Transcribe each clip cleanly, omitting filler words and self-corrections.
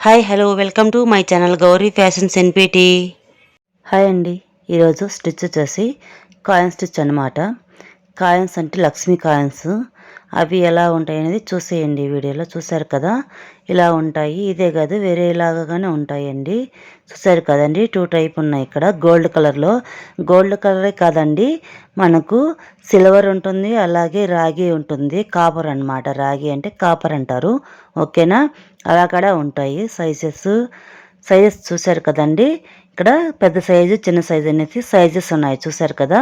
Hi hello welcome to my channel Gauri fashions NPT. Hi అండి, ఈరోజు stitch వచ్చేసి coin stitch అనమాట. కాయిన్స్ అంటే లక్ష్మీ కాయిన్స్. అవి ఎలా ఉంటాయి అనేది చూసేయండి. వీడియోలో చూసారు కదా, ఇలా ఉంటాయి. ఇదే కాదు వేరే ఇలాగానే ఉంటాయండి. చూసారు కదండి, 2 టైప్ ఉన్నాయి. ఇక్కడ గోల్డ్ కలర్లో, గోల్డ్ కలరే కాదండి, మనకు సిల్వర్ ఉంటుంది, అలాగే రాగి ఉంటుంది, కాపర్ అనమాట. రాగి అంటే కాపర్ అంటారు, ఓకేనా. అలా కూడా ఉంటాయి సైజెస్ చూసారు కదండి. ఇక్కడ పెద్ద సైజు చిన్న సైజు అనేసి సైజెస్ ఉన్నాయి, చూసారు కదా.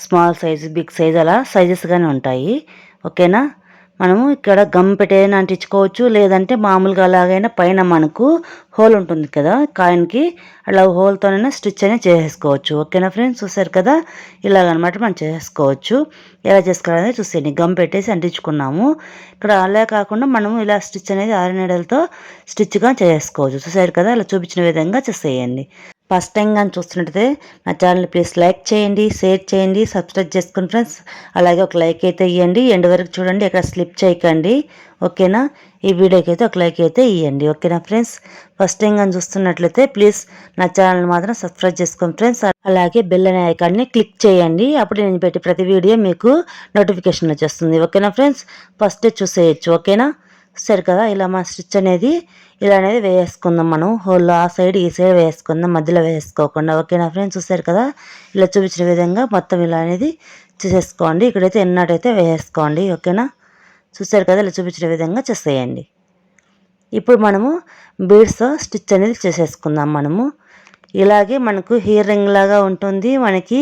స్మాల్ సైజు బిగ్ సైజు అలా సైజెస్గానే ఉంటాయి, ఓకేనా. మనము ఇక్కడ గమ్ పెట్టైనా అంటించుకోవచ్చు, లేదంటే మామూలుగా అలాగైనా పైన మనకు హోల్ ఉంటుంది కదా కాయిన్కి, అలా హోల్తోనైనా స్టిచ్ అనేది చేసేసుకోవచ్చు, ఓకేనా ఫ్రెండ్స్. చూసారు కదా, ఇలాగనమాట మనం చేసుకోవచ్చు. ఎలా చేసుకోవాలనేది చూసేయండి. గమ్ పెట్టేసి అంటించుకున్నాము. ఇక్కడ అలా కాకుండా మనము ఇలా స్టిచ్ అనేది ఆరినీడలతో స్టిచ్గా చేసుకోవచ్చు. చూసారు కదా, ఇలా చూపించిన విధంగా చేసేయండి. ఫస్ట్ టైం కానీ చూస్తున్నట్టయితే నా ఛానల్ ప్లీజ్ లైక్ చేయండి, షేర్ చేయండి, సబ్స్క్రైబ్ చేసుకోండి ఫ్రెండ్స్. అలాగే ఒక లైక్ అయితే ఇవ్వండి, ఎండ్ వరకు చూడండి, ఎక్కడ స్లిప్ చేయకండి, ఓకేనా. ఈ వీడియోకి అయితే ఒక లైక్ అయితే ఇవ్వండి, ఓకేనా ఫ్రెండ్స్. ఫస్ట్ టైం కానీ చూస్తున్నట్లయితే ప్లీజ్ నా ఛానల్ మాత్రం సబ్స్క్రైబ్ చేసుకోండి ఫ్రెండ్స్. అలాగే బెల్ అనే ఐకాన్ని క్లిక్ చేయండి, అప్పుడు నేను పెట్టే ప్రతి వీడియో మీకు నోటిఫికేషన్ వచ్చేస్తుంది, ఓకేనా ఫ్రెండ్స్. ఫస్ట్ చూసేయచ్చు, ఓకేనా. సరే కదా, ఇలా మా స్టిచ్ అనేది ఇలా అనేది వేసుకుందాం. మనం హోల్లో ఆ సైడ్ ఈ సైడ్ వేసుకుందాం, మధ్యలో వేసుకోకుండా, ఓకేనా ఫ్రెండ్స్. చూసారు కదా, ఇలా చూపించిన విధంగా మొత్తం ఇలా అనేది చేసేసుకోండి. ఇక్కడైతే ఎన్నట్టయితే వేసుకోండి, ఓకేనా. చూసారు కదా, ఇలా చూపించిన విధంగా చేసేయండి. ఇప్పుడు మనము బీడ్స్ స్టిచ్ అనేది చేసేసుకుందాం. మనము ఇలాగే మనకు హియర్ రింగ్ లాగా ఉంటుంది, మనకి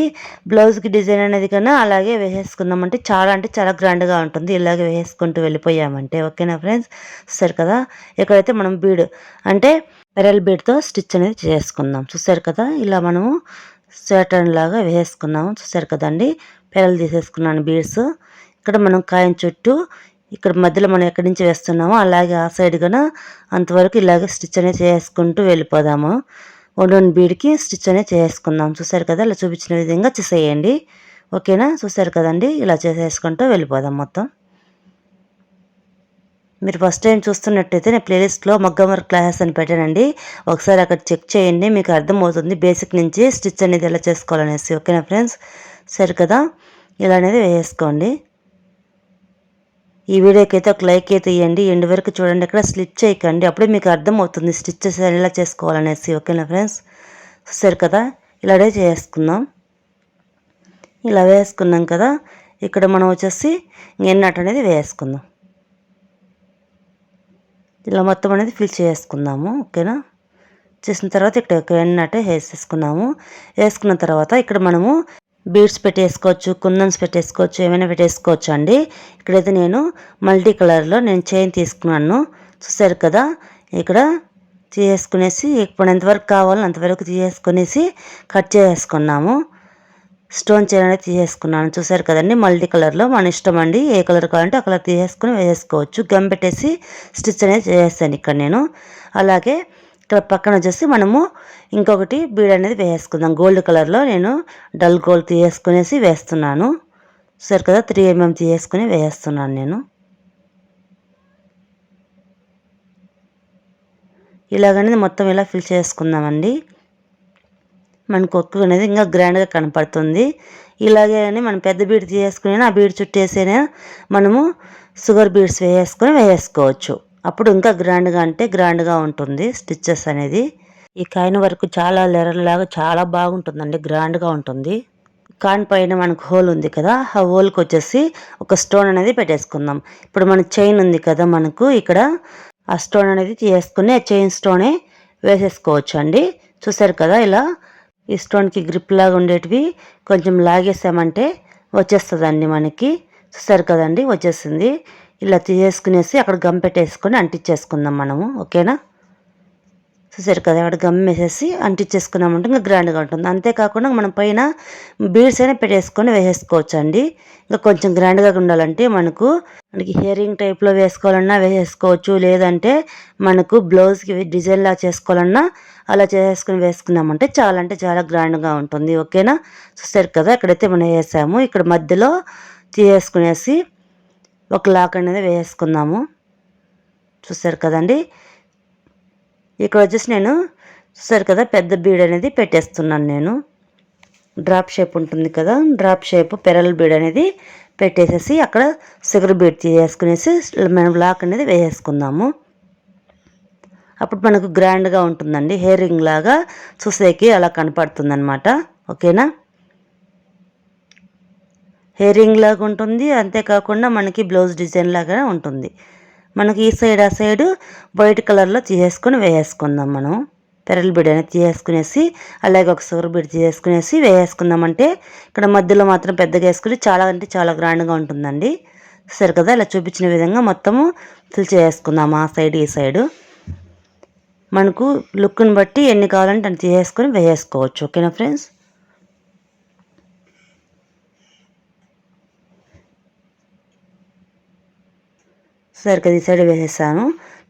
బ్లౌజ్కి డిజైన్ అనేది కన్నా అలాగే వేసేసుకుందామంటే అంటే చాలా గ్రాండ్గా ఉంటుంది. ఇలాగే వేసుకుంటూ వెళ్ళిపోయామంటే, ఓకేనా ఫ్రెండ్స్. చూసారు కదా, ఇక్కడైతే మనం బీడ్ అంటే పెరల్ బీడ్తో స్టిచ్ అనేది చేసుకుందాం. చూసారు కదా, ఇలా మనము సాటర్న్ లాగా వేసుకున్నాము. చూసారు కదండి, పెరల్ తీసేసుకున్నాను బీడ్స్. ఇక్కడ మనం కాయిన్ చుట్టూ ఇక్కడ మధ్యలో మనం ఎక్కడి నుంచి వేస్తున్నామో అలాగే ఆ సైడ్ కన్నా అంతవరకు ఇలాగే స్టిచ్ అనేది చేసుకుంటూ వెళ్ళిపోదాము. 1 బీడ్కి స్టిచ్ అనేది చేసుకుందాం. చూసారు కదా, ఇలా చూపించిన విధంగా చేసేయండి, ఓకేనా. చూసారు కదండి, ఇలా చేసేసుకుంటూ వెళ్ళిపోదాం మొత్తం. మీరు ఫస్ట్ టైం చూస్తున్నట్టయితే నేను ప్లేలిస్ట్లో మగ్గం వర్క్ క్లాసెస్ అని పెట్టానండి, ఒకసారి అక్కడ చెక్ చేయండి, మీకు అర్థమవుతుంది బేసిక్ నుంచి స్టిచ్ అనేది ఎలా చేసుకోవాలనేసి, ఓకేనా ఫ్రెండ్స్. సరే కదా, ఇలా అనేది వేసుకోండి. ఈ వీడియోకి అయితే ఒక లైక్ అయితే ఇవ్వండి, ఎండ్ వరకు చూడండి, ఎక్కడ స్లిప్ చేయకండి, అప్పుడే మీకు అర్థమవుతుంది స్టిచ్చెస్ ఎలా చేసుకోవాలనేసి, ఓకేనా ఫ్రెండ్స్. సరే కదా, ఇలానే చేసుకుందాం. ఇలా వేసుకున్నాం కదా, ఇక్కడ మనం వచ్చేసి ఎన్నట్ అనేది వేసుకుందాం. ఇలా మొత్తం అనేది ఫిల్ చేసుకుందాము, ఓకేనా. చేసిన తర్వాత ఇక్కడ ఎన్నట్టే వేసేసుకున్నాము. వేసుకున్న తర్వాత ఇక్కడ మనము బీడ్స్ పెట్టేసుకోవచ్చు, కుందన్స్ పెట్టేసుకోవచ్చు, ఏమైనా పెట్టేసుకోవచ్చు అండి. ఇక్కడైతే నేను మల్టీ కలర్లో నేను చైన్ తీసుకున్నాను. చూసారు కదా, ఇక్కడ తీసుకునేసి ఇప్పుడు ఎంతవరకు కావాలో అంతవరకు తీసేసుకునేసి కట్ చేసుకున్నాము. స్టోన్ చైన్ అనేది తీసేసుకున్నాను. చూసారు కదండి, మల్టీ కలర్లో మన ఇష్టం అండి, ఏ కలర్ కావాలంటే ఆ కలర్ తీసేసుకుని వేసుకోవచ్చు. గమ్ పెట్టేసి స్టిచ్ అనేది చేస్తాను ఇక్కడ నేను. అలాగే ఇక్కడ పక్కన వచ్చేసి మనము ఇంకొకటి బీడ్ అనేది వేసుకుందాం. గోల్డ్ కలర్లో నేను డల్ గోల్డ్ తీసేసుకునేసి వేస్తున్నాను. సరే కదా, 3 mm తీసేసుకుని వేస్తున్నాను నేను. ఇలాగనేది మొత్తం ఇలా ఫిల్ చేసుకుందామండి. మనకు ఒక్క అనేది ఇంకా గ్రాండ్గా కనపడుతుంది. ఇలాగే అని మనం పెద్ద బీడ్ తీసేసుకుని ఆ బీడ్ చుట్టేసేనే మనము షుగర్ బీడ్స్ వేసుకోవచ్చు. అప్పుడు ఇంకా గ్రాండ్గా ఉంటుంది స్టిచ్చెస్ అనేది. ఈ కాయిన్ వర్క్ చాలా లెరలాగా చాలా బాగుంటుందండి, గ్రాండ్గా ఉంటుంది. కాయిన్ పైన మనకు హోల్ ఉంది కదా, ఆ హోల్కి వచ్చేసి ఒక స్టోన్ అనేది పెట్టేసుకుందాం. ఇప్పుడు మన చైన్ ఉంది కదా మనకు, ఇక్కడ ఆ స్టోన్ అనేది తీసుకుని ఆ చైన్ స్టోనే వేసేసుకోవచ్చు అండి. చూసారు కదా, ఇలా ఈ స్టోన్కి గ్రిప్ లాగా ఉండేటివి కొంచెం లాగేసామంటే వచ్చేస్తుందండి మనకి. చూసారు కదండి, వచ్చేసింది. ఇలా తీసేసుకునేసి అక్కడ గమ్ పెట్టేసుకొని అంటించేసుకుందాం మనము, ఓకేనా. చూసారు కదా, అక్కడ గమ్ వేసేసి అంటించేసుకున్నామంటే ఇంకా గ్రాండ్గా ఉంటుంది. అంతేకాకుండా మనం పైన బీడ్స్ అయినా పెట్టేసుకొని వేసేసుకోవచ్చు అండి. ఇంకా కొంచెం గ్రాండ్గా ఉండాలంటే మనకి హియరింగ్ టైప్లో వేసుకోవాలన్నా వేసేసుకోవచ్చు, లేదంటే మనకు బ్లౌజ్కి డిజైన్లా చేసుకోవాలన్నా అలా చేసుకుని వేసుకున్నామంటే చాలా గ్రాండ్గా ఉంటుంది, ఓకేనా. చూసారు కదా, ఇక్కడైతే మనం వేసాము. ఇక్కడ మధ్యలో తీసేసుకునేసి ఒక లాక్ అనేది వేసుకుందాము. చూసారు కదండి, ఇక్కడ వచ్చేసి నేను చూసారు కదా పెద్ద బీడ్ అనేది పెట్టేస్తున్నాను. నేను డ్రాప్ షేప్ ఉంటుంది కదా, డ్రాప్ షేప్ పెరల్ బీడ్ అనేది పెట్టేసేసి అక్కడ షుగర్ బీడ్ తీసేసుకునేసి మనం లాక్ అనేది వేసేసుకుందాము. అప్పుడు మనకు గ్రాండ్గా ఉంటుందండి. హెయిర్ రింగ్ లాగా చూసేకి అలా కనపడుతుంది అనమాట. ఓకేనా, హెయిర్ రింగ్ లాగా ఉంటుంది. అంతేకాకుండా మనకి బ్లౌజ్ డిజైన్ లాగా ఉంటుంది. మనకి ఈ సైడ్ ఆ సైడు వైట్ కలర్లో తీసేసుకొని వేసేసుకుందాం. మనం పెరల్ బీడ్ అనేది తీసేసుకునేసి అలాగే ఒక షుగర్ బీడ్ తీసేసుకునేసి వేసేసుకుందామంటే ఇక్కడ మధ్యలో మాత్రం పెద్దగా వేసుకుని చాలా అంటే చాలా గ్రాండ్గా ఉంటుందండి. సరే కదా, ఇలా చూపించిన విధంగా మొత్తము ఫిల్ చేసుకుందాం. ఆ సైడ్ ఈ సైడు మనకు లుక్ని బట్టి ఎన్ని కావాలంటే అన్ని తీసేసుకొని వేసేసుకోవచ్చు. ఓకేనా ఫ్రెండ్స్, సరే కదా ఈ సైడ్ వేసేసాను.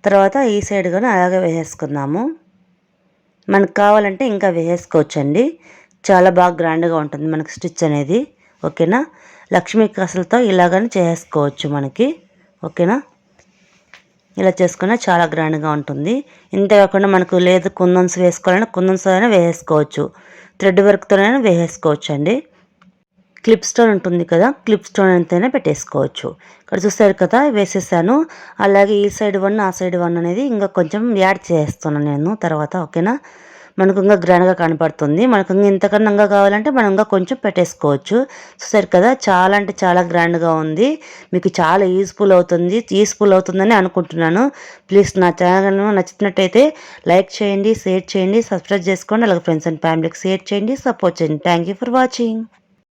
తర్వాత ఈ సైడ్ కానీ అలాగే వేసేసుకుందాము. మనకు కావాలంటే ఇంకా వేసేసుకోవచ్చండి. చాలా బాగా గ్రాండ్గా ఉంటుంది మనకి స్టిచ్ అనేది. ఓకేనా, లక్ష్మీ కాసులతో ఇలాగని చేసుకోవచ్చు మనకి. ఓకేనా, ఇలా చేసుకున్నా చాలా గ్రాండ్గా ఉంటుంది. ఇంతే కాకుండా మనకు లేదు కుందన్స్ వేసుకోవాలంటే కుందన్స్ అయినా వేసేసుకోవచ్చు, థ్రెడ్ వర్క్తోనైనా వేసేసుకోవచ్చు అండి. క్లిప్ స్టోన్ ఉంటుంది కదా, క్లిప్ స్టోన్ అంతైనా పెట్టేసుకోవచ్చు. ఇక్కడ చూస్తారు కదా వేసేసాను. అలాగే ఈ సైడ్ వన్ ఆ సైడ్ వన్ అనేది ఇంకా కొంచెం యాడ్ చేస్తున్నాను నేను తర్వాత. ఓకేనా, మనకు ఇంకా గ్రాండ్గా కనపడుతుంది. మనకు ఇంకా ఇంతకన్నా కావాలంటే మనం ఇంకా కొంచెం పెట్టేసుకోవచ్చు. చూసారు కదా, చాలా అంటే చాలా గ్రాండ్గా ఉంది. మీకు చాలా యూస్ఫుల్ అవుతుందని అనుకుంటున్నాను. ప్లీజ్ నా ఛానల్ నచ్చినట్టయితే లైక్ చేయండి, షేర్ చేయండి, సబ్స్క్రైబ్ చేసుకోండి. అలాగే ఫ్రెండ్స్ అండ్ ఫ్యామిలీకి షేర్ చేయండి, సపోర్ట్ చేయండి. Thank you for watching.